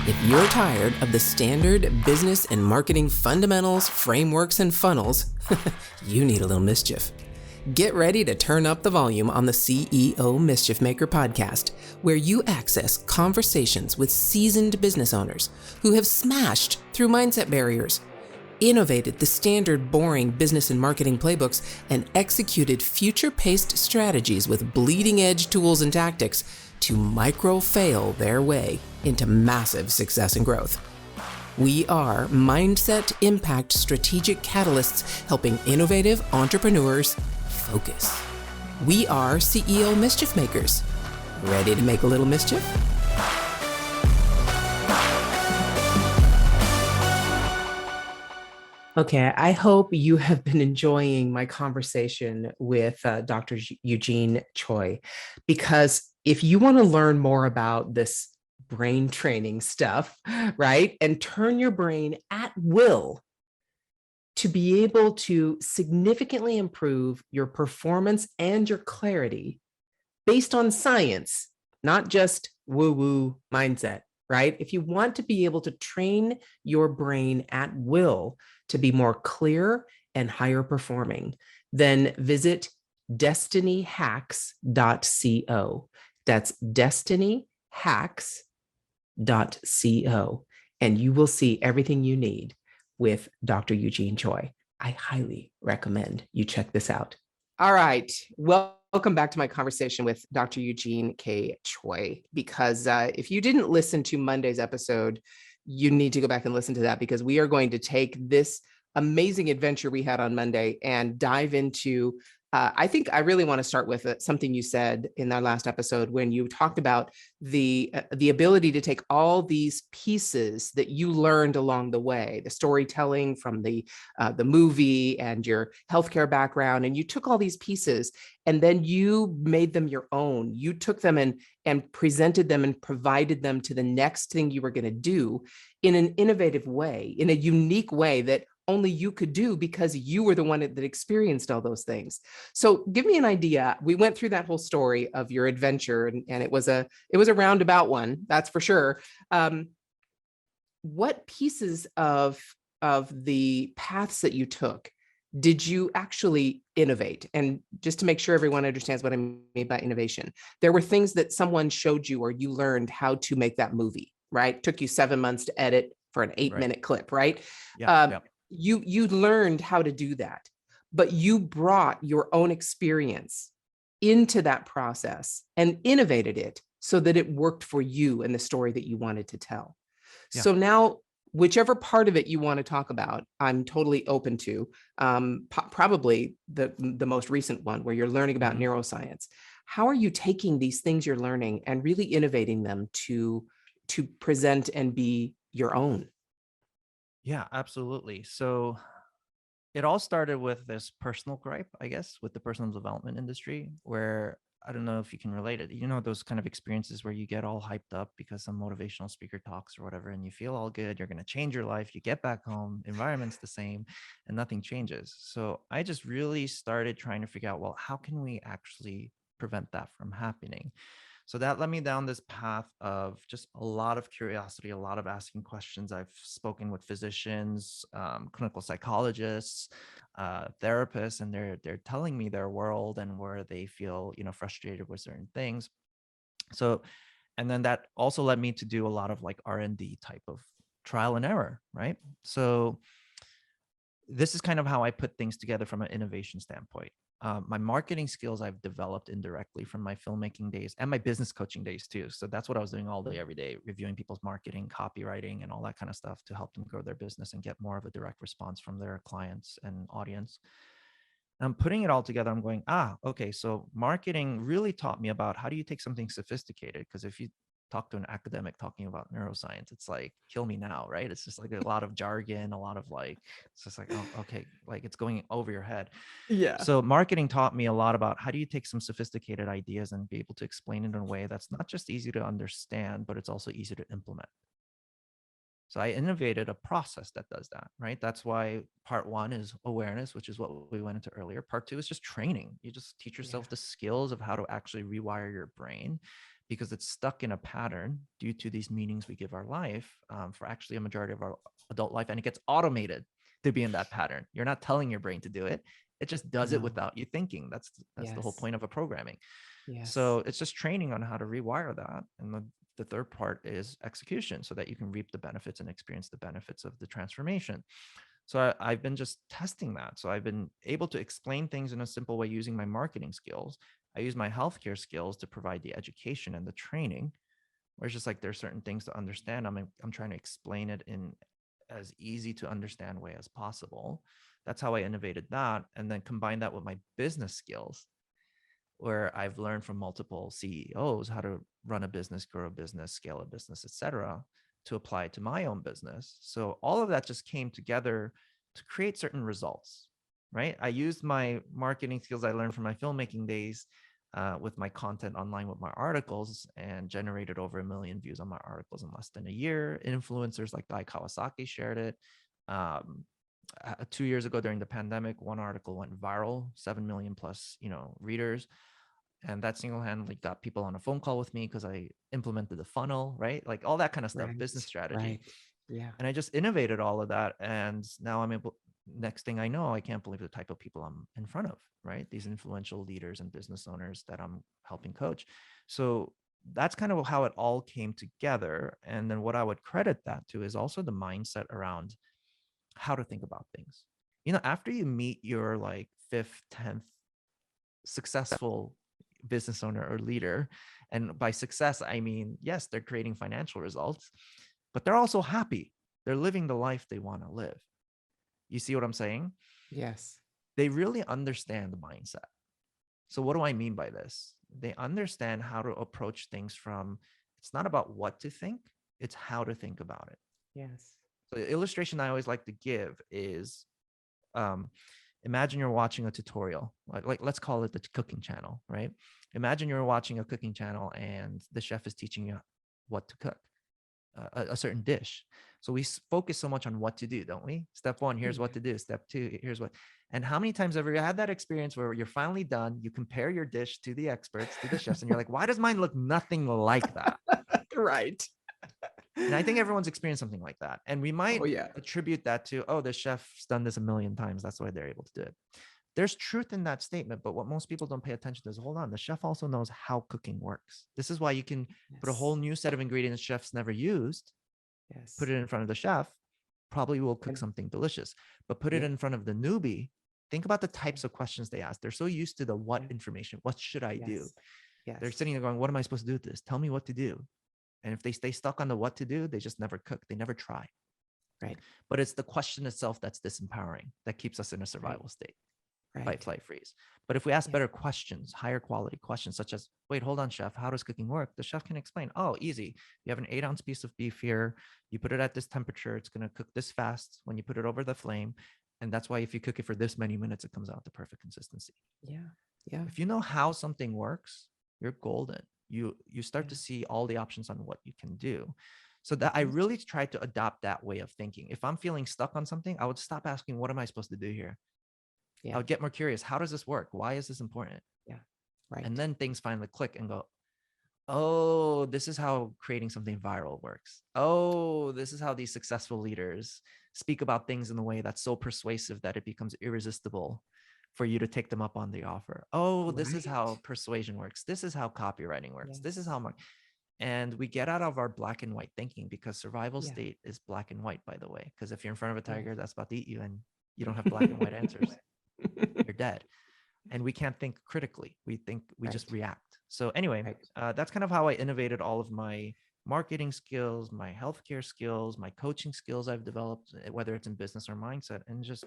If you're tired of the standard business and marketing fundamentals, frameworks, and funnels, you need a little mischief. Get ready to turn up the volume on the CEO Mischief Maker podcast, where you access conversations with seasoned business owners who have smashed through mindset barriers, innovated the standard boring business and marketing playbooks, and executed future-paced strategies with bleeding-edge tools and tactics to micro-fail their way into massive success and growth. We are Mindset Impact Strategic Catalysts helping innovative entrepreneurs focus. We are CEO Mischief Makers. Ready to make a little mischief? Okay, I hope you have been enjoying my conversation with Dr. Eugene Choi, because if you want to learn more about this brain training stuff, right, and turn your brain at will to be able to significantly improve your performance and your clarity based on science, not just woo-woo mindset, right? If you want to be able to train your brain at will to be more clear and higher performing, then visit destinyhacks.co. That's destinyhacks.co, and you will see everything you need with Dr. Eugene Choi. I highly recommend you check this out. All right. Welcome back to my conversation with Dr. Eugene K. Choi, because if you didn't listen to Monday's episode, you need to go back and listen to that, because we are going to take this amazing adventure we had on Monday and dive into I think I really want to start with something you said in our last episode when you talked about the ability to take all these pieces that you learned along the way, the storytelling from the movie and your healthcare background, and you took all these pieces and then you made them your own. You took them and presented them and provided them to the next thing you were going to do in an innovative way, in a unique way that only you could do because you were the one that experienced all those things. So give me an idea. We went through that whole story of your adventure, and it was a roundabout one, that's for sure. What pieces of the paths that you took did you actually innovate? And just to make sure everyone understands what I mean by innovation, there were things that someone showed you or you learned how to make that movie, right? Took you 7 months to edit for an 8-minute clip, right? Yeah. You learned how to do that, but you brought your own experience into that process and innovated it so that it worked for you and the story that you wanted to tell. Yeah. So now, whichever part of it you want to talk about, I'm totally open to. Probably the most recent one where you're learning about neuroscience. How are you taking these things you're learning and really innovating them to present and be your own? Yeah, absolutely. So it all started with this personal gripe, I guess, with the personal development industry, where I don't know if you can relate it. You know, those kind of experiences where you get all hyped up because some motivational speaker talks or whatever, and you feel all good, you're going to change your life. You get back home, environment's the same, and nothing changes. So I just really started trying to figure out, well, how can we actually prevent that from happening? So that led me down this path of just a lot of curiosity, a lot of asking questions. I've spoken with physicians, clinical psychologists, therapists, and they're telling me their world and where they feel, frustrated with certain things. So, and then that also led me to do a lot of like R&D type of trial and error, right? So this is kind of how I put things together from an innovation standpoint. My marketing skills I've developed indirectly from my filmmaking days and my business coaching days too. So that's what I was doing all day, every day, reviewing people's marketing, copywriting, and all that kind of stuff to help them grow their business and get more of a direct response from their clients and audience. I'm putting it all together. I'm going, okay, so marketing really taught me about how do you take something sophisticated? Because if you talk to an academic talking about neuroscience, it's like, kill me now, right? It's just like a lot of jargon, a lot of like, it's just like, oh, okay, like it's going over your head. Yeah. So marketing taught me a lot about how do you take some sophisticated ideas and be able to explain it in a way that's not just easy to understand, but it's also easy to implement. So I innovated a process that does that, right? That's why part 1 is awareness, which is what we went into earlier. Part 2 is just training. You just teach yourself the skills of how to actually rewire your brain. because it's stuck in a pattern due to these meanings we give our life for actually a majority of our adult life. And it gets automated to be in that pattern. You're not telling your brain to do it. It just does it No. without you thinking. That's the whole Yes. point of a programming. Yes. So it's just training on how to rewire that. And the third part is execution so that you can reap the benefits and experience the benefits of the transformation. So I've been just testing that. So I've been able to explain things in a simple way using my marketing skills. I use my healthcare skills to provide the education and the training, where it's just like there's certain things to understand. I'm trying to explain it in as easy to understand way as possible. That's how I innovated that. And then combine that with my business skills, where I've learned from multiple CEOs how to run a business, grow a business, scale a business, etc., to apply to my own business. So all of that just came together to create certain results, right? I used my marketing skills I learned from my filmmaking days with my content online with my articles and generated over 1 million views on my articles in less than a year. Influencers like Dai Kawasaki shared it. 2 years ago during the pandemic, one article went viral, 7 million plus, readers. And that single-handedly got people on a phone call with me because I implemented the funnel, right? Like all that kind of stuff, Right. business strategy. Right. Yeah. And I just innovated all of that. And now I'm able, next thing I know, I can't believe the type of people I'm in front of, right? These influential leaders and business owners that I'm helping coach. So that's kind of how it all came together. And then what I would credit that to is also the mindset around how to think about things. After you meet your like fifth, 10th successful business owner or leader, and by success, I mean, yes, they're creating financial results, but they're also happy. They're living the life they want to live. You see what I'm saying? Yes. They really understand the mindset. So what do I mean by this? They understand how to approach things from, it's not about what to think, it's how to think about it. Yes. So the illustration I always like to give is, imagine you're watching a tutorial, like let's call it the cooking channel, right? Imagine you're watching a cooking channel and the chef is teaching you what to cook, a certain dish. So we focus so much on what to do, don't we? Step one, here's what to do. Step two, here's what. And how many times have you had that experience where you're finally done, you compare your dish to the experts, to the chefs, and you're like, why does mine look nothing like that? Right. And I think everyone's experienced something like that. And we might Oh, yeah. attribute that to, oh, the chef's done this 1 million times. That's why they're able to do it. There's truth in that statement, but what most people don't pay attention to is, hold on, the chef also knows how cooking works. This is why you can put a whole new set of ingredients chefs never used, put it in front of the chef, probably will cook something delicious, but put it in front of the newbie. Think about the types of questions they ask. They're so used to the what information. What should I do? They're sitting there going, what am I supposed to do with this? Tell me what to do. And if they stay stuck on the what to do, they just never cook. They never try. Right. But it's the question itself that's disempowering, that keeps us in a survival state. Fight, flight, freeze. But if we ask better questions, higher quality questions, such as, wait, hold on, chef, how does cooking work? The chef can explain, oh, easy. You have an 8-ounce piece of beef here. You put it at this temperature. It's going to cook this fast when you put it over the flame. And that's why if you cook it for this many minutes, it comes out the perfect consistency. Yeah. Yeah. If you know how something works, you're golden. You start to see all the options on what you can do. So that I really tried to adopt that way of thinking. If I'm feeling stuck on something, I would stop asking, what am I supposed to do here? I would get more curious. How does this work? Why is this important? Yeah. Right. And then things finally click and go, oh, this is how creating something viral works. Oh, this is how these successful leaders speak about things in a way that's so persuasive that it becomes irresistible for you to take them up on the offer. Oh, this is how persuasion works. This is how copywriting works. This is how and we get out of our black and white thinking, because survival state is black and white, by the way. Because if you're in front of a tiger that's about to eat you and you don't have black and white answers, you're dead. And we can't think critically. We just react. So anyway, that's kind of how I innovated all of my marketing skills, my healthcare skills, my coaching skills I've developed, whether it's in business or mindset, and just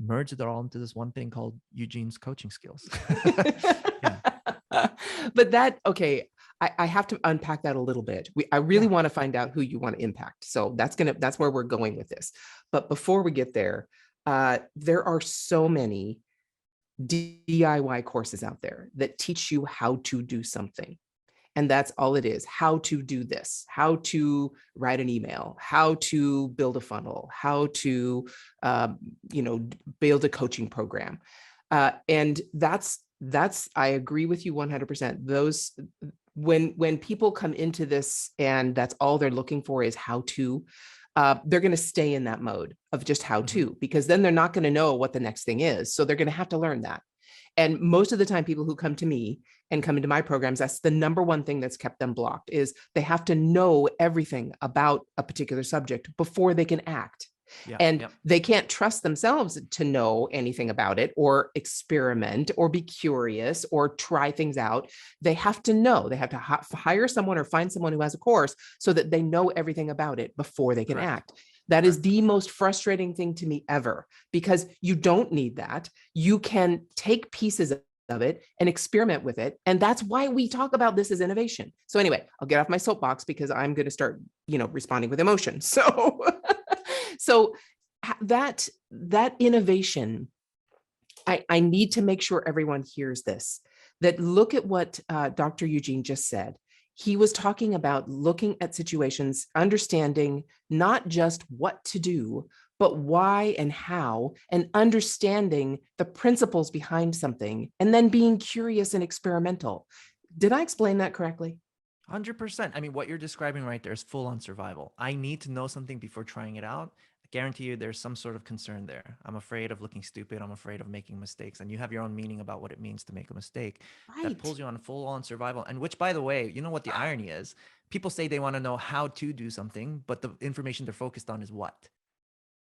merged it all into this one thing called Eugene's coaching skills. But I have to unpack that a little bit. I really want to find out who you want to impact. So that's where we're going with this. But before we get there, there are so many DIY courses out there that teach you how to do something. And that's all it is: how to do this, how to write an email, how to build a funnel, how to, build a coaching program. And that's, I agree with you 100%. when people come into this and that's all they're looking for is how to, they're going to stay in that mode of just how to, because then they're not going to know what the next thing is. So they're going to have to learn that. And most of the time, people who come to me and come into my programs, that's the number one thing that's kept them blocked, is they have to know everything about a particular subject before they can act. Yeah. And Yep. they can't trust themselves to know anything about it or experiment or be curious or try things out. They have to know, they have to hire someone or find someone who has a course so that they know everything about it before they can Correct. act. That is Correct. the most frustrating thing to me ever, because you don't need that. You can take pieces of it and experiment with it. And that's why we talk about this as innovation. So anyway, I'll get off my soapbox because I'm going to start, responding with emotion. So, so that innovation, I need to make sure everyone hears this, that look at what Dr. Eugene just said. He was talking about looking at situations, understanding not just what to do, but why and how, and understanding the principles behind something, and then being curious and experimental. Did I explain that correctly? 100%. I mean, what you're describing right there is full on survival. I need to know something before trying it out. I guarantee you there's some sort of concern there. I'm afraid of looking stupid. I'm afraid of making mistakes. And you have your own meaning about what it means to make a mistake. That Right. pulls you on full on survival. And which, by the way, you know what the irony is? People say they want to know how to do something, but the information they're focused on is what?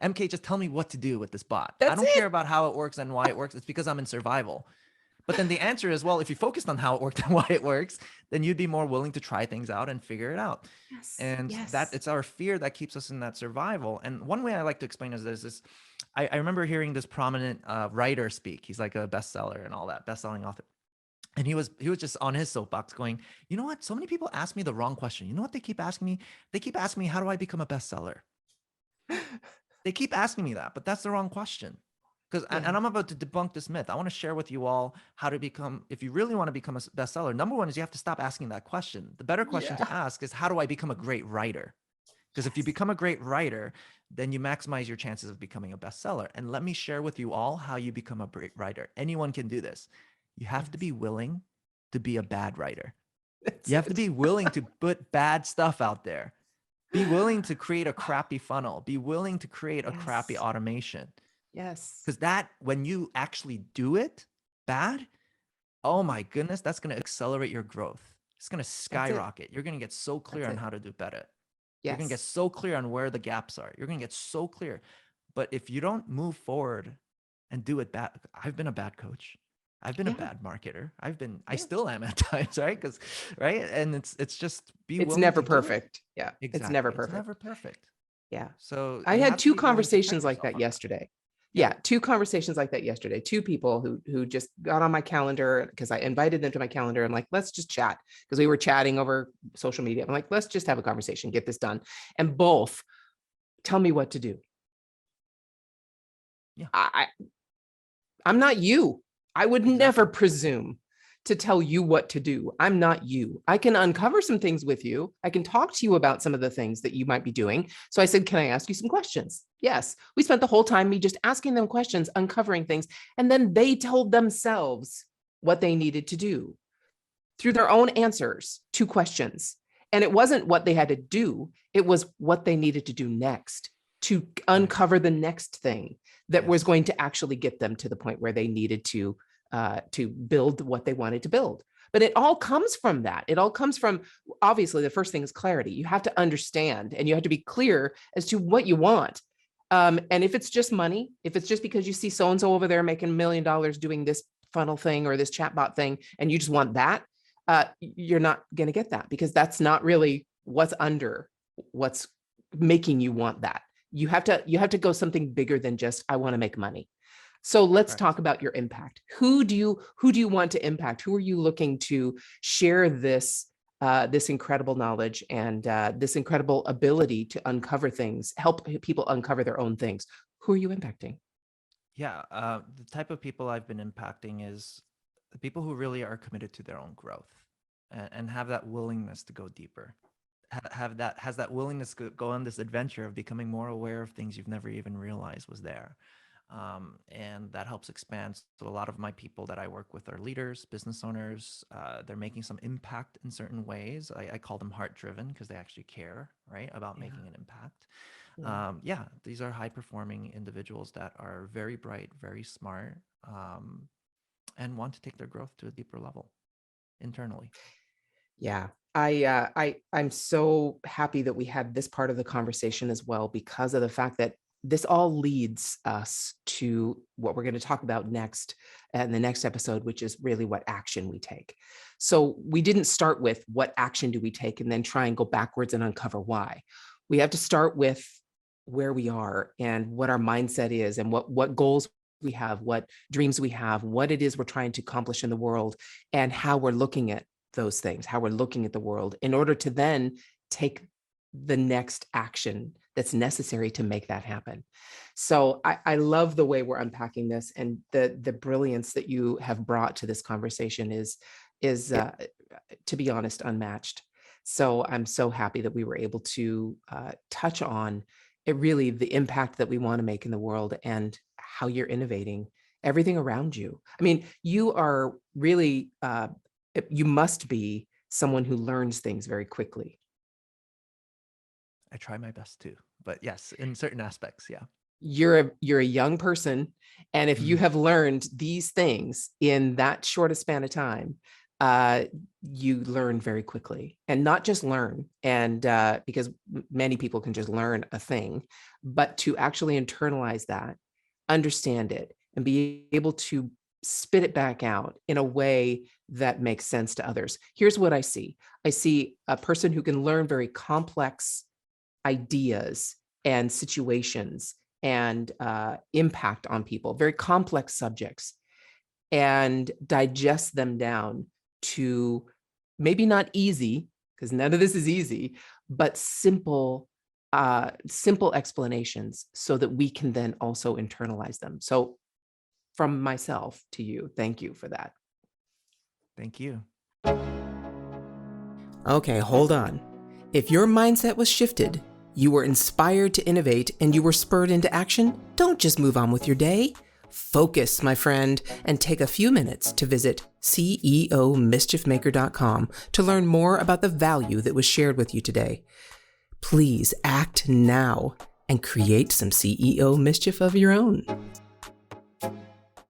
MK, just tell me what to do with this bot. I That's don't it. care about how it works and why it works. It's because I'm in survival. But then the answer is, well, if you focused on how it worked and why it works, then you'd be more willing to try things out and figure it out. Yes. And that Yes. it's our fear that keeps us in that survival. And one way I like to explain is this. I remember hearing this prominent writer speak. He's like a bestseller and all that, best-selling author. And he was just on his soapbox going, you know what? So many people ask me the wrong question. You know what they keep asking me? They keep asking me, how do I become a bestseller? They keep asking me that, but that's the wrong question. Because Yeah. and I'm about to debunk this myth. I want to share with you all how to become, if you really want to become a bestseller, number one is you have to stop asking that question. The better question Yeah. to ask is, how do I become a great writer? Because if you Yes. become a great writer, then you maximize your chances of becoming a bestseller. And let me share with you all how you become a great writer. Anyone can do this. You have to Yes. be willing to be a bad writer. That's You have to it. be willing to put bad stuff out there. Be willing to create a crappy funnel. Be willing to create a crappy Yes. automation. Yes. Because that, when you actually do it bad, oh my goodness, that's going to accelerate your growth. It's going to That's it. skyrocket. You're going to get so clear That's on it. how to do better. You're going to get Yes. so clear on where the gaps are. You're going to get so clear. But if you don't move forward and do it bad, I've been a bad coach. I've been a Yeah. bad marketer. I Yeah. still am at times, right? Because, right. And it's just be It's willing never to do it. perfect. Yeah. It's never Exactly. It's perfect. never perfect. Yeah. So I you had have to two be willing to check conversations like yourself that on that. yesterday. Yeah. Yeah, two conversations like that yesterday. Two people who just got on my calendar because I invited them to my calendar. I'm like, let's just chat, because we were chatting over social media. I'm like, let's just have a conversation, get this done. And both tell me what to do. Yeah. I'm not you. I would never Exactly. presume to tell you what to do. I'm not you. I can uncover some things with you. I can talk to you about some of the things that you might be doing. So I said, can I ask you some questions? Yes. We spent the whole time me just asking them questions, uncovering things. And then they told themselves what they needed to do through their own answers to questions. And it wasn't what they had to do, it was what they needed to do next to Right. uncover the next thing that was Yes. going to actually get them to the point where they needed to build what they wanted to build. But it all comes from that. It all comes from, obviously, the first thing is clarity. You have to understand and you have to be clear as to what you want. And if it's just money, if it's just because you see so and so over there making $1 million doing this funnel thing or this chatbot thing, and you just want that, you're not going to get that, because that's not really what's making you want that. You have to go something bigger than just, I want to make money. So let's talk Correct. about your impact. Who do you want to impact? Who are you looking to share this incredible knowledge and this incredible ability to uncover things, help people uncover their own things? Who are you impacting? Yeah. The type of people I've been impacting is the people who really are committed to their own growth and have that willingness to go deeper. Has that willingness to go on this adventure of becoming more aware of things you've never even realized was there. And that helps expand. So a lot of my people that I work with are leaders, business owners. They're making some impact in certain ways. I call them heart driven because they actually care, right, about Yeah. making an impact. Yeah. Yeah, these are high performing individuals that are very bright, very smart, and want to take their growth to a deeper level internally. Yeah. I'm so happy that we had this part of the conversation as well, because of the fact that this all leads us to what we're going to talk about next in the next episode, which is really what action we take. So we didn't start with what action do we take and then try and go backwards and uncover why. We have to start with where we are and what our mindset is and what goals we have, what dreams we have, what it is we're trying to accomplish in the world, and how we're looking at those things, how we're looking at the world, in order to then take the next action that's necessary to make that happen. So I love the way we're unpacking this, and the brilliance that you have brought to this conversation is to be honest, unmatched. So I'm so happy that we were able to touch on it, really the impact that we want to make in the world and how you're innovating everything around you. I mean, you are really you must be someone who learns things very quickly. I try my best too, but yes, in certain aspects, yeah. You're a young person, and if you Mhm. have learned these things in that short a span of time, you learn very quickly, and not just learn. And because many people can just learn a thing, but to actually internalize that, understand it, and be able to spit it back out in a way that makes sense to others. Here's what I see. I see a person who can learn very complex ideas and situations and impact on people, very complex subjects, and digest them down to maybe not easy, because none of this is easy, but simple explanations so that we can then also internalize them. So from myself to you, thank you for that. Thank you. Okay, hold on. If your mindset was shifted, you were inspired to innovate, and you were spurred into action, don't just move on with your day. Focus, my friend, and take a few minutes to visit ceomischiefmaker.com to learn more about the value that was shared with you today. Please act now and create some CEO mischief of your own.